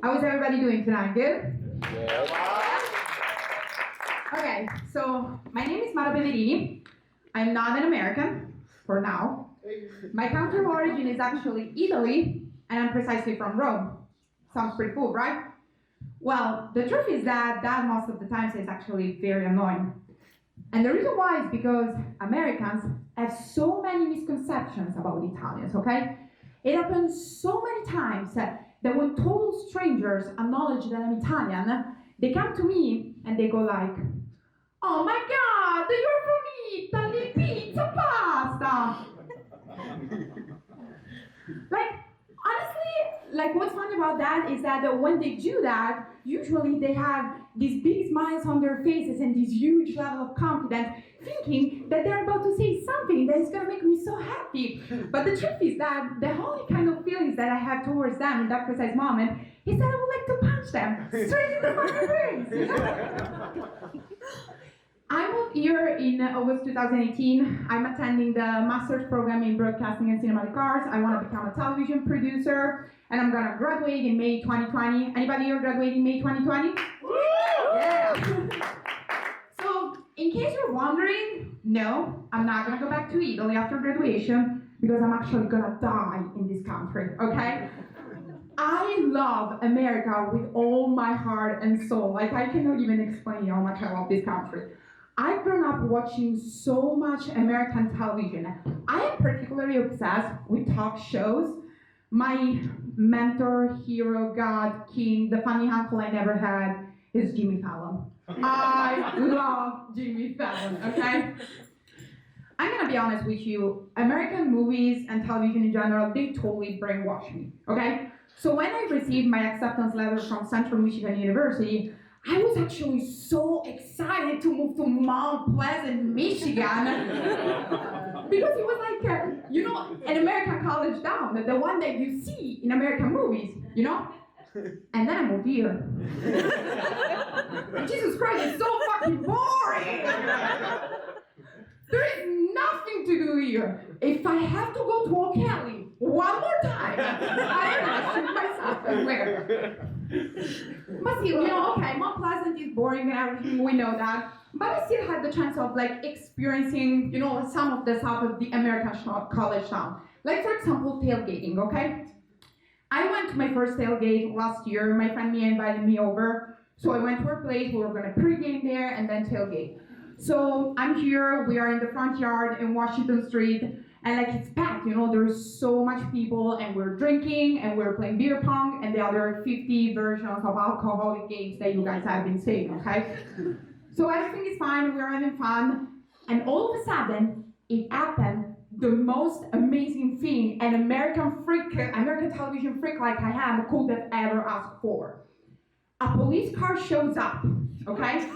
How is everybody doing tonight? Good? Okay, so my name is Peverini. I'm not an American, for now. My country of origin is actually Italy, and I'm precisely from Rome. Sounds pretty cool, right? Well, the truth is that most of the times is actually very annoying. And the reason why is because Americans have so many misconceptions about Italians, okay? It happens so many times that when total strangers acknowledge that I'm Italian, they come to me and they go like, "Oh my God, you're from Italy, pizza, pasta." Like, honestly, like what's funny about that is that when they do that, usually they have these big smiles on their faces and this huge level of confidence, thinking that they're about to say something that is gonna make me so happy. But the truth is that the only kind of feelings that I have towards them in that precise moment is that I would like to punch them straight in the fucking face. You know? I moved here in August 2018. I'm attending the master's program in broadcasting and cinematic arts. I want to become a television producer, and I'm gonna graduate in May 2020. Anybody here graduating May 2020? Yeah. So, in case you're wondering, no, I'm not gonna go back to Italy after graduation because I'm actually gonna die in this country, okay? I love America with all my heart and soul. Like, I cannot even explain how much I love this country. I've grown up watching so much American television. I am particularly obsessed with talk shows. My mentor, hero, god, king, the funny uncle I never had is Jimmy Fallon. I love Jimmy Fallon, okay? I'm gonna be honest with you, American movies and television in general, they totally brainwash me, okay? So when I received my acceptance letter from Central Michigan University, I was actually so excited to move to Mount Pleasant, Michigan, because it was like, you know, an American college town, the one that you see in American movies, you know? And then I moved here. Jesus Christ, it's so fucking boring! There is nothing to do here. If I have to go to O'Kelly one more time, I'm gonna shoot myself somewhere. But still, you know, okay, Mount Pleasant is boring and everything, we know that. But I still had the chance of like experiencing, you know, some of the stuff of the American college town. Like for example, tailgating, okay? I went to my first tailgate last year. My friend Mia invited me over. So I went to her place, we were gonna pregame there and then tailgate. So I'm here, we are in the front yard in Washington Street, and like it's packed, you know, there's so much people, and we're drinking, and we're playing beer pong, and the other 50 versions of alcoholic games that you guys have been saying, okay? So everything is fine, we're having fun, and all of a sudden, it happened, the most amazing thing an American television freak like I am could have ever asked for. A police car shows up, okay?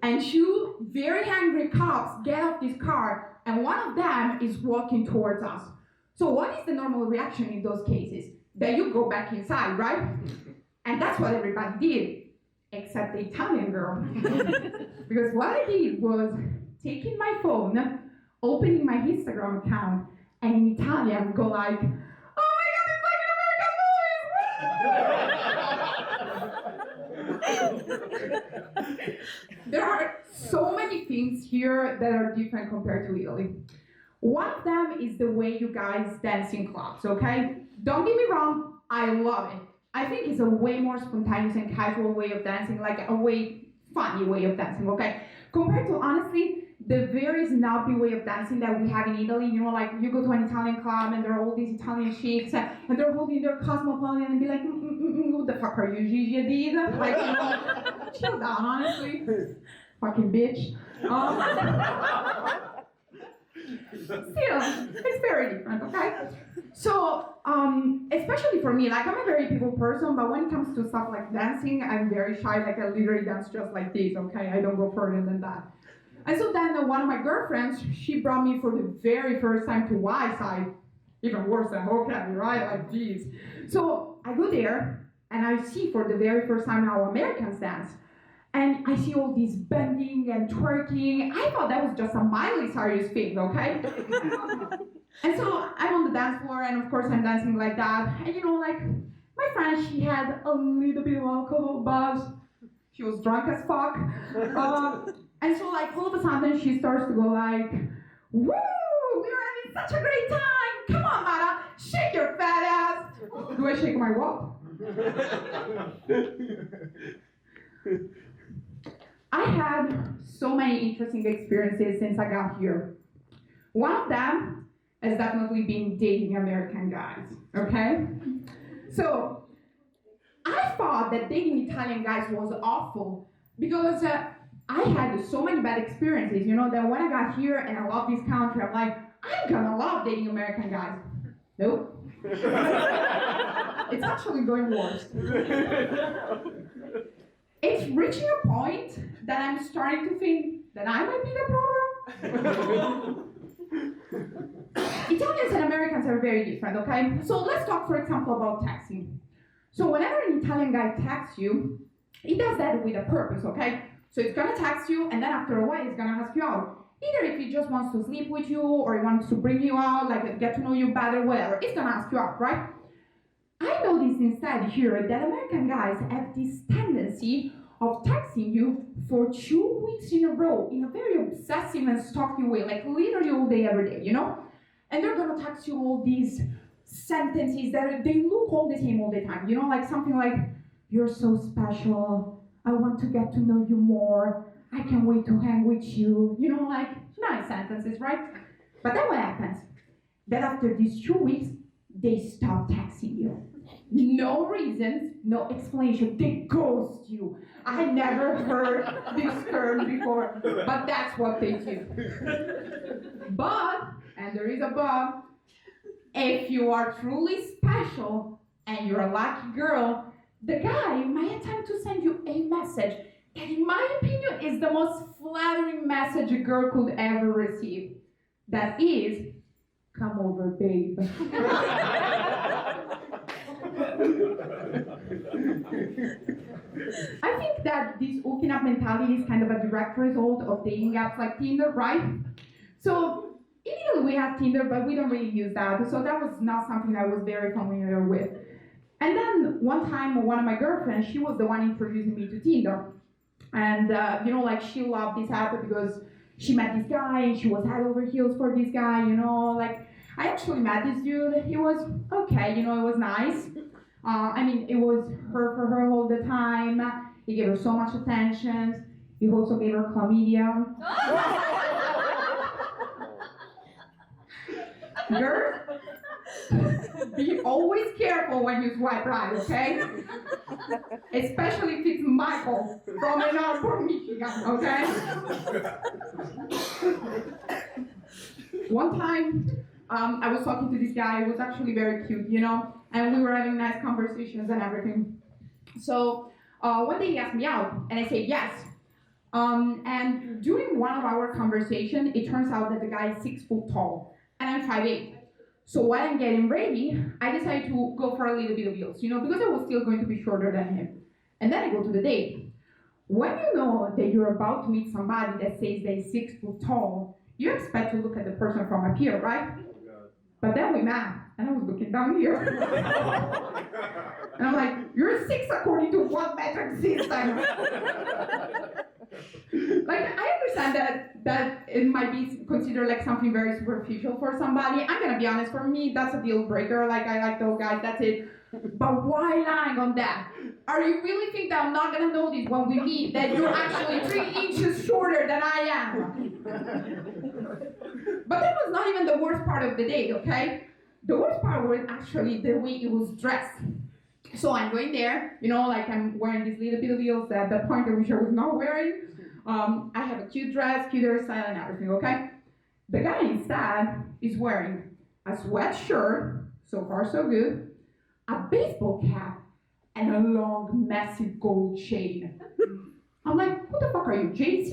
And two very angry cops get off this car, and one of them is walking towards us. So what is the normal reaction in those cases? That you go back inside, right? And that's what everybody did, except the Italian girl. Because what I did was taking my phone, opening my Instagram account, and in Italian go like, "Oh my God, it's like an American movie!" There are so many things here that are different compared to Italy. One of them is the way you guys dance in clubs, okay? Don't get me wrong, I love it. I think it's a way more spontaneous and casual way of dancing, like a way funny way of dancing, okay? Compared to, honestly, the very snobby way of dancing that we have in Italy, you know, like you go to an Italian club and there are all these Italian chicks and they're holding their cosmopolitan and be like, what the fuck are you, Gigi Hadid? Like, you know, chill down, honestly. Fucking bitch. Still, it's very different, okay? So, especially for me, like I'm a very people person, but when it comes to stuff like dancing, I'm very shy, like I literally dance just like this, okay? I don't go further than that. And so then one of my girlfriends, she brought me for the very first time to Y-side, even worse than Hokkien, right? Like, geez. So I go there, and I see for the very first time how Americans dance. And I see all this bending and twerking. I thought that was just a Miley Cyrus thing, okay? And so I'm on the dance floor, and of course I'm dancing like that. And you know, like, My friend, she had a little bit of alcohol, but she was drunk as fuck. And so like all of a sudden she starts to go like, woo, we're having such a great time. Come on, Mara, shake your fat ass. Do I shake my what? I had so many interesting experiences since I got here. One of them has definitely been dating American guys, okay? So, I thought that dating Italian guys was awful because I had so many bad experiences, you know, that when I got here and I love this country, I'm like, I'm gonna love dating American guys. Nope. It's actually going worse. It's reaching a point that I'm starting to think that I might be the problem. Italians and Americans are very different, okay? So let's talk, for example, about texting. So whenever an Italian guy texts you, he does that with a purpose, okay? So he's gonna text you, and then after a while, he's gonna ask you out. Either if he just wants to sleep with you, or he wants to bring you out, like get to know you better, whatever, he's gonna ask you out, right? I noticed instead here that American guys have this tendency of texting you for 2 weeks in a row in a very obsessive and stalky way, like literally all day, every day, you know? And they're gonna text you all these sentences that they look all the same all the time, you know, like something like, you're so special, I want to get to know you more, I can't wait to hang with you, you know, like nice sentences, right? But then what happens? That after these 2 weeks, they stop texting you. No reasons, no explanation, they ghost you. I never heard this term before, but that's what they do. But, and there is a but, if you are truly special and you're a lucky girl, the guy might attempt to send you a message that, in my opinion, is the most flattering message a girl could ever receive. That is, come over, babe. I think that this hooking up mentality is kind of a direct result of dating apps like Tinder, right? So, in Italy we have Tinder, but we don't really use that, so that was not something I was very familiar with. And then one time, one of my girlfriends, she was the one introducing me to Tinder. And, you know, like she loved this app because she met this guy and she was head over heels for this guy, you know, like I actually met this dude. He was okay, you know, it was nice. I mean, it was her for her all the time. He gave her so much attention. He also gave her chlamydia. Girl, be always careful when you swipe right, okay? Especially if it's Michael from Ann Arbor, Michigan, okay? One time, I was talking to this guy. He was actually very cute, you know, and we were having nice conversations and everything. So one day he asked me out, and I said yes. And during one of our conversations, it turns out that the guy is 6 foot tall, and I'm 5'8". So while I'm getting ready, I decided to go for a little bit of heels, you know, because I was still going to be shorter than him. And then I go to the date. When you know that you're about to meet somebody that says they're 6 foot tall, you expect to look at the person from up here, right? But then we met, and I was looking down here. And I'm like, you're 6 according to what metric system? Like, I understand that it might be considered like something very superficial for somebody. I'm gonna be honest, for me, that's a deal breaker. Like, I like those guys, that's it. But why lying on that? Are you really think that I'm not gonna notice when we meet that you're actually 3 inches shorter than I am? But that was not even the worst part of the date, okay? The worst part was actually the way it was dressed. So I'm going there, you know, like I'm wearing these little bit of heels at the point at which I was not wearing. I have a cute dress, cute hairstyle and everything, okay? The guy instead is wearing a sweatshirt, so far so good, a baseball cap, and a long, massive gold chain. I'm like, who the fuck are you, JC?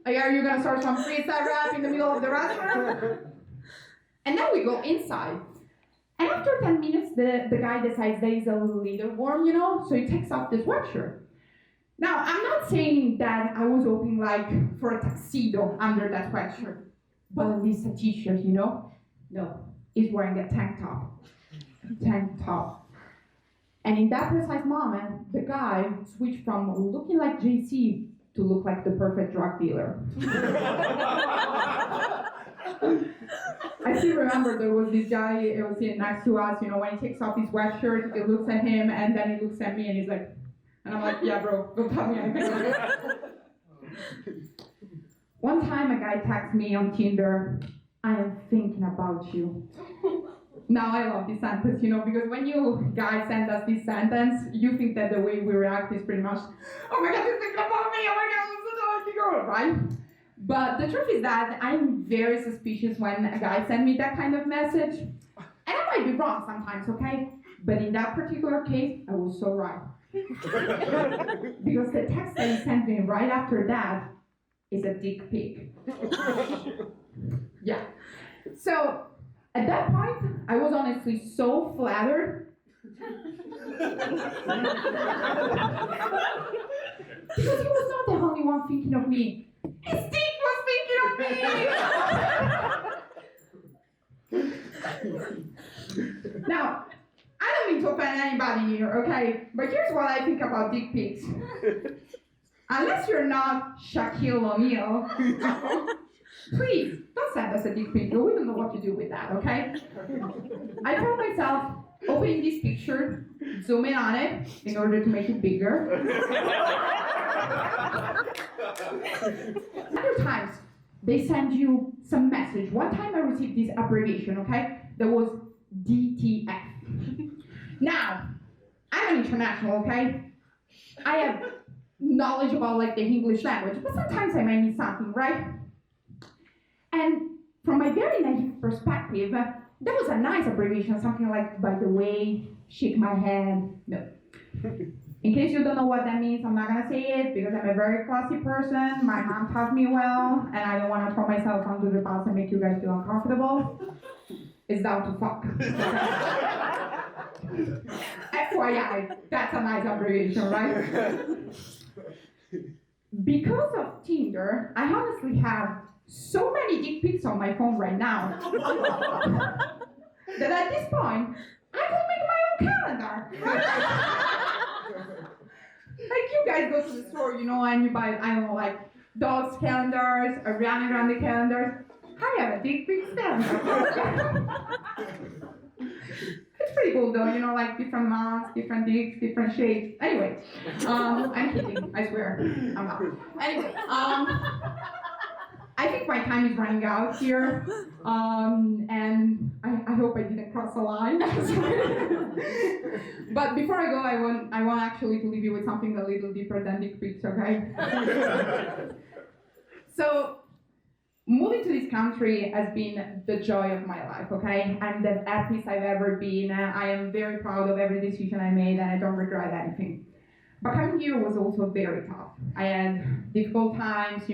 Like, are you gonna start some freestyle rap in the middle of the restaurant? And then we go inside. And after 10 minutes, the guy decides that he's a little warm, you know, so he takes off the sweatshirt. Now, I'm not saying that I was hoping like for a tuxedo under that sweatshirt, but at least a t-shirt, you know? No, he's wearing a tank top. tank top. And in that precise moment, the guy switched from looking like JC to look like the perfect drug dealer. I still remember there was this guy, it was sitting next to us, when he takes off his sweatshirt, he looks at him, and then he looks at me, and he's like, and I'm like, yeah, bro, don't tell me anything. One time, a guy texted me on Tinder, I am thinking about you. Now I love this sentence, because when you guys send us this sentence, you think that the way we react is pretty much, oh my God, you're thinking about me, oh my God, I'm so lucky girl, right? But the truth is that I'm very suspicious when a guy sends me that kind of message. And I might be wrong sometimes, okay? But in that particular case, I was so right. Because the text that he sent me right after that is a dick pic. Yeah. So, at that point, I was honestly so flattered. Because he was not the only one thinking of me. His dick was thinking of me! Now, I don't mean to offend anybody here, okay? But here's what I think about dick pics. Unless you're not Shaquille O'Neal, please, don't send us a dick pic. We don't know what to do with that, okay? I found myself opening this picture, zooming on it in order to make it bigger. Other times, they send you some message. One time I received this abbreviation, okay? That was DTF. Now, I'm an international, okay? I have knowledge about the English language, but sometimes I might miss something, right? And from my very naive perspective, that was a nice abbreviation, something like, by the way, shake my hand. No. In case you don't know what that means, I'm not gonna say it because I'm a very classy person. My mom taught me well, and I don't want to throw myself under the bus and make you guys feel uncomfortable. It's down to fuck. FYI, that's a nice abbreviation, right? Because of Tinder, I honestly have so many dick pics on my phone right now that at this point, I could make my own calendar. Like you guys go to the store, and you buy, I don't know, dogs calendars, Ariana Grande calendars. I have a dick pic calendar. It's pretty cool though, different moms, different dicks, different shapes. Anyway, I'm kidding, I swear, I'm not. Anyway, I think my time is running out here, and I hope I didn't cross a line. But before I go, I want actually to leave you with something a little deeper than dick pics, okay? So, moving to this country has been the joy of my life, okay? I'm the happiest I've ever been. I am very proud of every decision I made, and I don't regret anything. But coming here was also very tough. I had difficult times,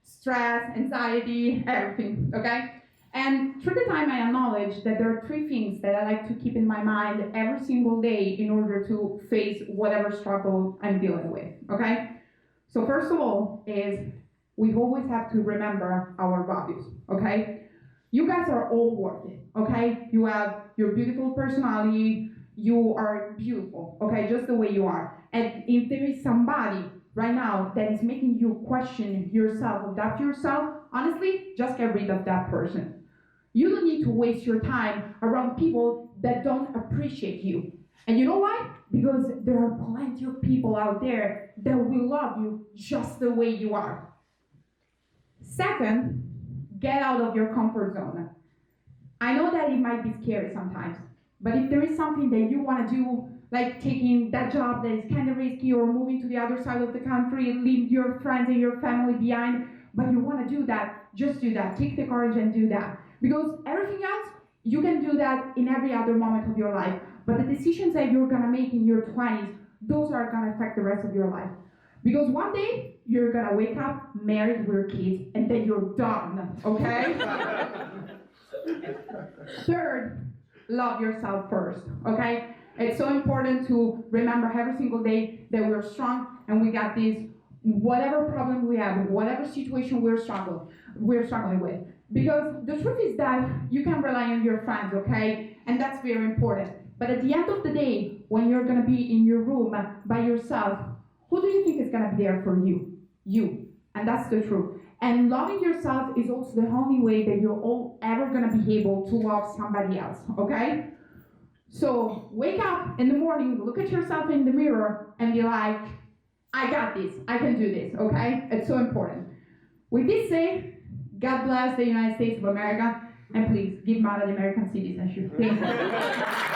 stress, anxiety, everything, okay? And through the time I acknowledged that there are 3 things that I like to keep in my mind every single day in order to face whatever struggle I'm dealing with, okay? So first of all is we always have to remember our values, okay? You guys are all worth it, okay? You have your beautiful personality, you are beautiful, okay? Just the way you are. And if there is somebody right now that is making you question yourself or doubt yourself, honestly, just get rid of that person. You don't need to waste your time around people that don't appreciate you. And you know why? Because there are plenty of people out there that will love you just the way you are. Second, get out of your comfort zone. I know that it might be scary sometimes, but if there is something that you want to do, like taking that job that is kind of risky or moving to the other side of the country, leave your friends and your family behind, but you want to do that, just do that. Take the courage and do that. Because everything else, you can do that in every other moment of your life. But the decisions that you're going to make in your 20s, those are going to affect the rest of your life. Because one day, you're going to wake up, married with kids, and then you're done, okay? Third, love yourself first, okay? It's so important to remember every single day that we're strong and we got this, whatever problem we have, whatever situation we're struggling with. Because the truth is that you can rely on your friends, okay? and that's very important. But at the end of the day, when you're gonna be in your room by yourself, who do you think is gonna be there for you? You, and that's the truth. And loving yourself is also the only way that you're all ever gonna be able to love somebody else, okay? So wake up in the morning, look at yourself in the mirror, and be like, I got this, I can do this, okay? It's so important. With this said, God bless the United States of America, and please give Mara the American citizenship. Thank you.